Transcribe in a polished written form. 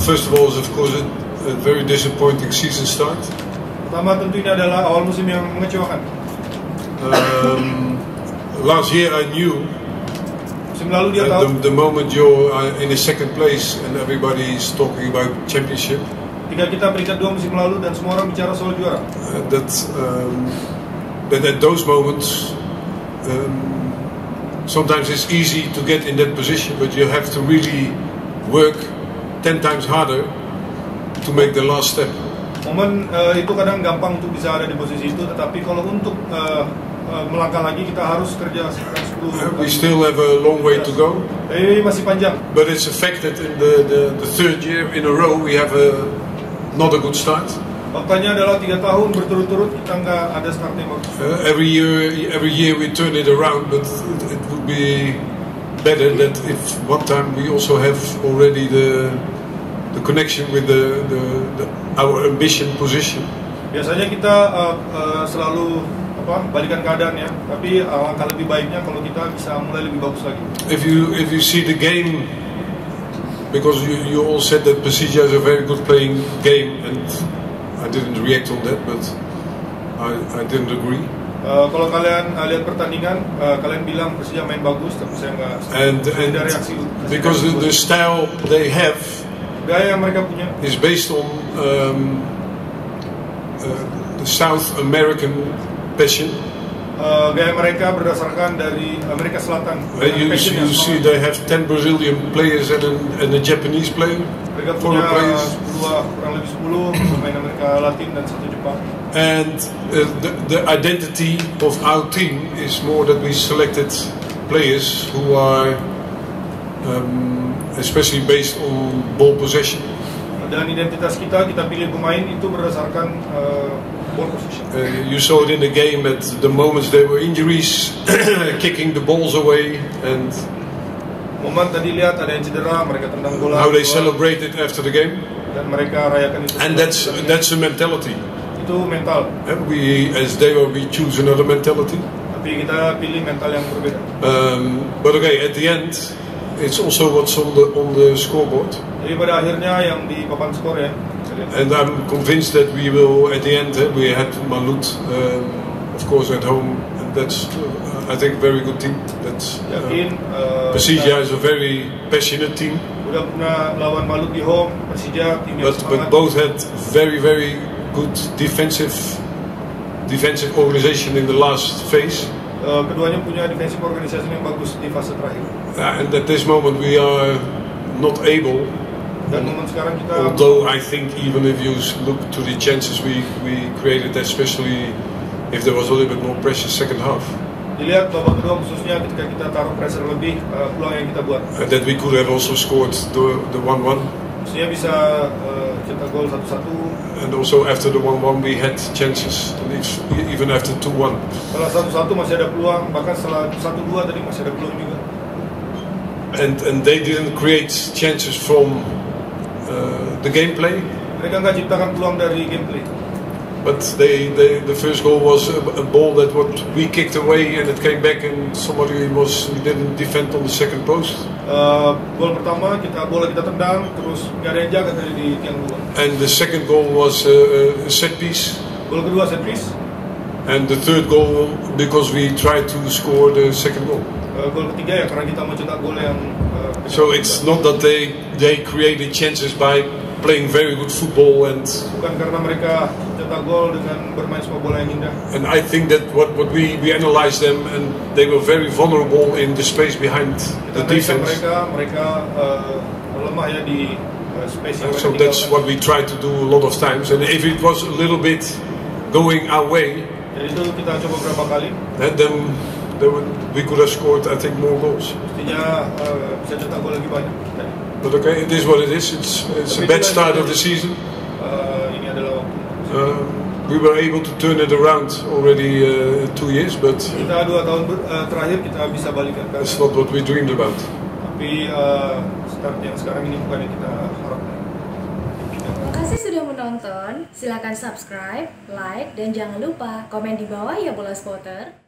First of all, is of course a very disappointing season start. Pertama tentu ini adalah awal musim yang mengecewakan. Last year I knew Musim lalu dia tahu the moment you're in the second place and everybody is talking about championship. ketika kita peringkat 2 musim lalu dan semua orang bicara soal juara. That at those moments sometimes it's easy to get in that position, but you have to really work 10 times harder to make the last step. Momen itu kadang gampang untuk bisa ada di posisi itu, tetapi kalau untuk melangkah lagi kita harus kerja 10 We still have a long way to go. Masih panjang. But it's a fact that in the third year in a row we have not a good start. Faktanya adalah 3 tahun berturut-turut kita nggak ada start yang bagus. Every year we turn it around, but it would be better that if one time we also have already the connection with our ambition position. Biasanya kita selalu balikan keadaan ya, tapi alangkah lebih baiknya kalau kita bisa mulai lebih bagus lagi. If you see the game, because you all said that Persija is a very good playing game, and I didn't react on that, but I didn't agree. Kalau kalian lihat pertandingan, kalian bilang Persija main bagus, tapi saya nggak. And reaksi. Because the style they have, gaya yang mereka punya, is based on the South American passion. Gaya mereka berdasarkan dari Amerika Selatan. You see they have 10 Brazilian players and a Japanese player. Mereka punya kurang lebih 10 pemain Amerika Latin dan 1 Jepang. And the identity of our team is more that we selected players who are especially based on ball possession. Dan identitas kita pilih pemain itu berdasarkan ball possession. You saw it in the game at the moments there were injuries, kicking the balls away, and momen tadi lihat ada yang cedera, mereka tendang bola. How they celebrated after the game. Dan mereka rayakan itu. And that's a mentality. Itu mental. And we choose another mentality. Tapi kita pilih mental yang berbeda. But okay, at the end, it's also what's on the scoreboard. Jadi pada akhirnya yang di papan skor ya. And I'm convinced that we will, at the end, we had Malut, of course, at home. And that's, I think, a very good team. That's Persija is a very passionate team. Udah pernah lawan Malut di home, Persija tim yang But semangat. both had very good defensive organization in the last phase. Keduanya punya defensive organization yang bagus di fase terakhir. And at this moment we are not able. Dan momen sekarang kita. Although I think even if you look to the chances we created, especially if there was a little bit more pressure second half. Dilihat babak kedua khususnya ketika kita taruh pressure lebih, peluang yang kita buat. That we could have also scored the 1-1. Maksudnya bisa cetak gol 1-1. And also after the 1-1 we had chances, even after 2-1. Setelah 1-1 masih ada peluang, bahkan setelah 1-2 tadi masih ada peluang juga. And they didn't create chances from the gameplay. Mereka nggak ciptakan peluang dari gameplay. But the first goal was a ball that what we kicked away and it came back and we didn't defend on the second post. Gol pertama bola kita tendang terus nggak ada yang jaga tadi di tiang dua. And the second goal was a set piece. Gol kedua set piece. And the third goal because we tried to score the second goal. Gol ketiga ya karena kita mau cetak gol yang. So it's not that they created chances by playing very good football and. Bukan karena mereka cetak gol dengan bermain sepak bola yang indah. And I think that what we analyzed them and they were very vulnerable in the space behind the defense. Mereka lemah ya di space yang. So that's what we tried to do a lot of times. And if it was a little bit going our way, jadi itu kita coba berapa kali. Then we could have scored, I think, more goals. Mestinya bisa cetak gol lagi banyak. But okay, it is what it is. It's a bad start of the season. Ini adalah we were able to turn it around already 2 years, but kita 2 tahun terakhir kita bisa balikan. That's not what we dreamed about. Tapi start yang sekarang ini bukan yang kita harapkan. Terima kasih sudah menonton. Silakan subscribe, like, dan jangan lupa komen di bawah ya bola spotter.